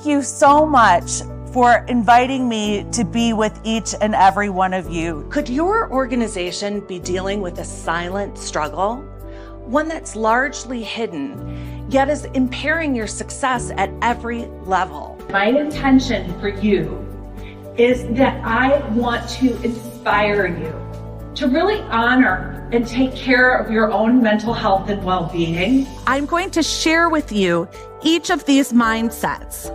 thank you so much for inviting me to be with each and every one of you. Could your organization be dealing with a silent struggle? One that's largely hidden, yet is impairing your success at every level. My intention for you is that I want to inspire you to really honor and take care of your own mental health and well-being. I'm going to share with you each of these mindsets.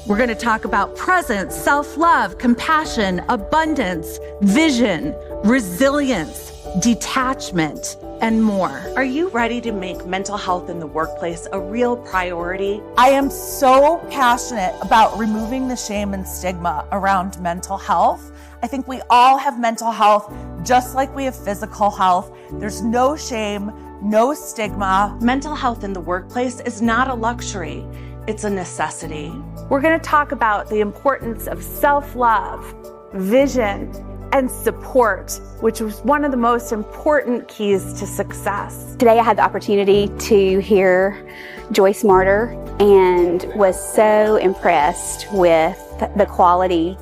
We're going to talk about presence, self-love, compassion, abundance, vision, resilience, detachment, and more. Are you ready to make mental health in the workplace a real priority? I am so passionate about removing the shame and stigma around mental health. I think we all have mental health just like we have physical health. There's no shame, no stigma. Mental health in the workplace is not a luxury. It's a necessity. We're going to talk about the importance of self-love, vision, and support, which was one of the most important keys to success. Today I had the opportunity to hear Joyce Marter and was so impressed with the quality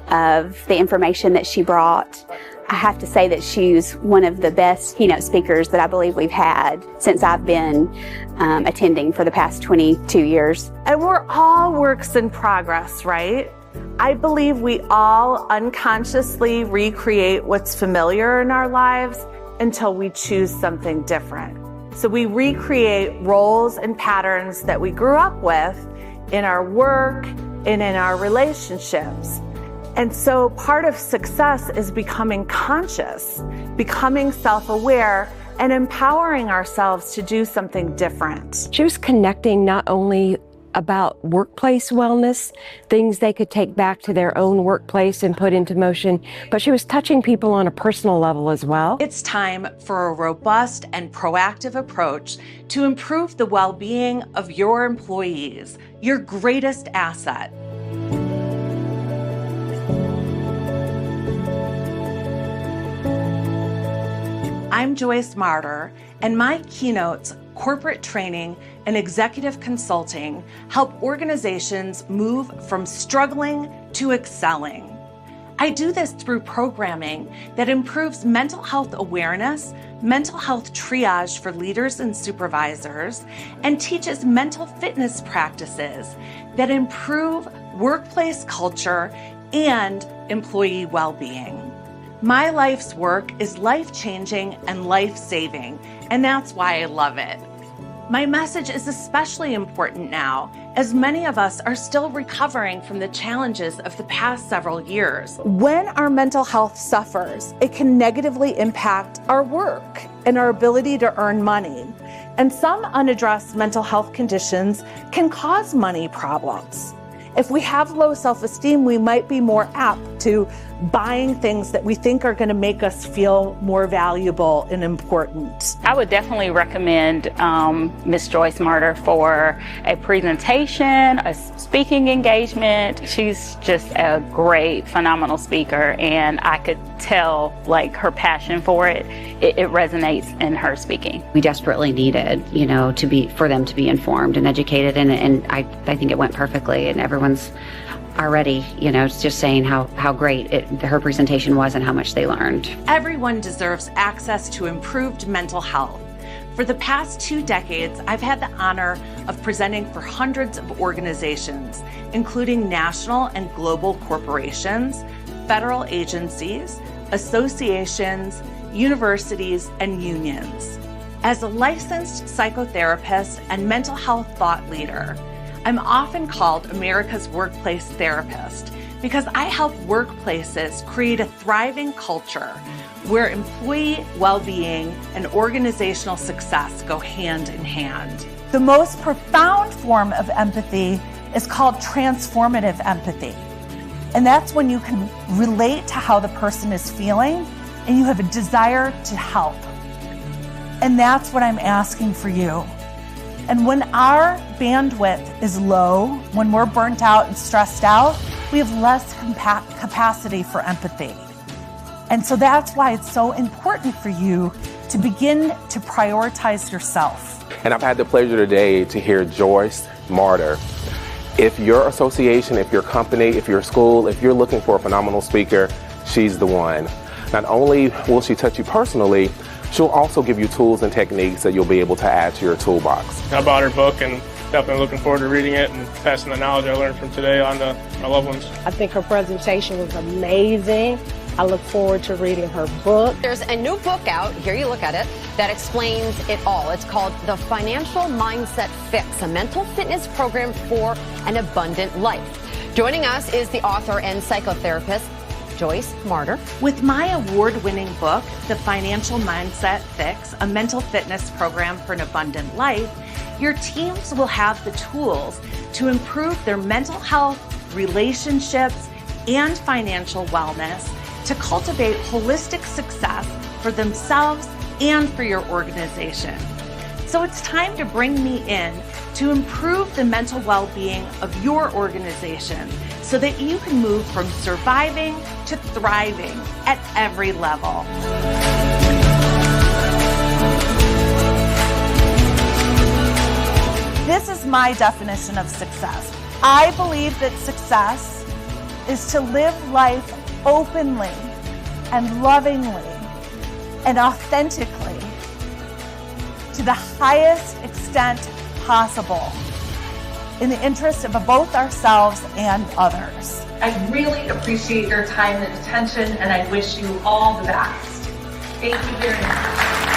of the information that she brought. I have to say that she's one of the best keynote speakers that I believe we've had since I've been attending for the past 22 years. And we're all works in progress, right? I believe we all unconsciously recreate what's familiar in our lives until we choose something different. So we recreate roles and patterns that we grew up with in our work and in our relationships. And so part of success is becoming conscious, becoming self-aware, and empowering ourselves to do something different. She was connecting not only about workplace wellness, things they could take back to their own workplace and put into motion, but she was touching people on a personal level as well. It's time for a robust and proactive approach to improve the well-being of your employees, your greatest asset. I'm Joyce Marter, and my keynotes, corporate training, and executive consulting help organizations move from struggling to excelling. I do this through programming that improves mental health awareness, mental health triage for leaders and supervisors, and teaches mental fitness practices that improve workplace culture and employee well-being. My life's work is life-changing and life-saving, and that's why I love it. My message is especially important now, as many of us are still recovering from the challenges of the past several years. When our mental health suffers, it can negatively impact our work and our ability to earn money. And some unaddressed mental health conditions can cause money problems. If we have low self-esteem, we might be more apt to buying things that we think are going to make us feel more valuable and important. I would definitely recommend Miss Joyce Marter for a presentation, a speaking engagement. She's just a great, phenomenal speaker, and I could tell her passion for it. It resonates in her speaking. We desperately needed, for them to be informed and educated, and I think it went perfectly, and everyone's already, just saying how great her presentation was and how much they learned. Everyone deserves access to improved mental health. For the past 2 decades, I've had the honor of presenting for hundreds of organizations, including national and global corporations, federal agencies, associations, universities, and unions. As a licensed psychotherapist and mental health thought leader, I'm often called America's workplace therapist because I help workplaces create a thriving culture where employee well-being and organizational success go hand in hand. The most profound form of empathy is called transformative empathy. And that's when you can relate to how the person is feeling and you have a desire to help. And that's what I'm asking for you. And when our bandwidth is low, when we're burnt out and stressed out, we have less capacity for empathy. And so that's why it's so important for you to begin to prioritize yourself. And I've had the pleasure today to hear Joyce Marter If your association, if your company, if your school, if you're looking for a phenomenal speaker, she's the one. Not only will she touch you personally, she'll also give you tools and techniques that you'll be able to add to your toolbox. I bought her book and definitely looking forward to reading it and passing the knowledge I learned from today on to my loved ones. I think her presentation was amazing. I look forward to reading her book. There's a new book out, here you look at it, that explains it all. It's called The Financial Mindset Fix, a mental fitness program for an abundant life. Joining us is the author and psychotherapist, Joyce Marter. With my award-winning book, The Financial Mindset Fix, a mental fitness program for an abundant life, your teams will have the tools to improve their mental health, relationships, and financial wellness to cultivate holistic success for themselves and for your organization. So it's time to bring me in to improve the mental well-being of your organization so that you can move from surviving to thriving at every level. This is my definition of success. I believe that success is to live life openly and lovingly and authentically to the highest extent possible in the interest of both ourselves and others. I really appreciate your time and attention, and I wish you all the best. Thank you very much.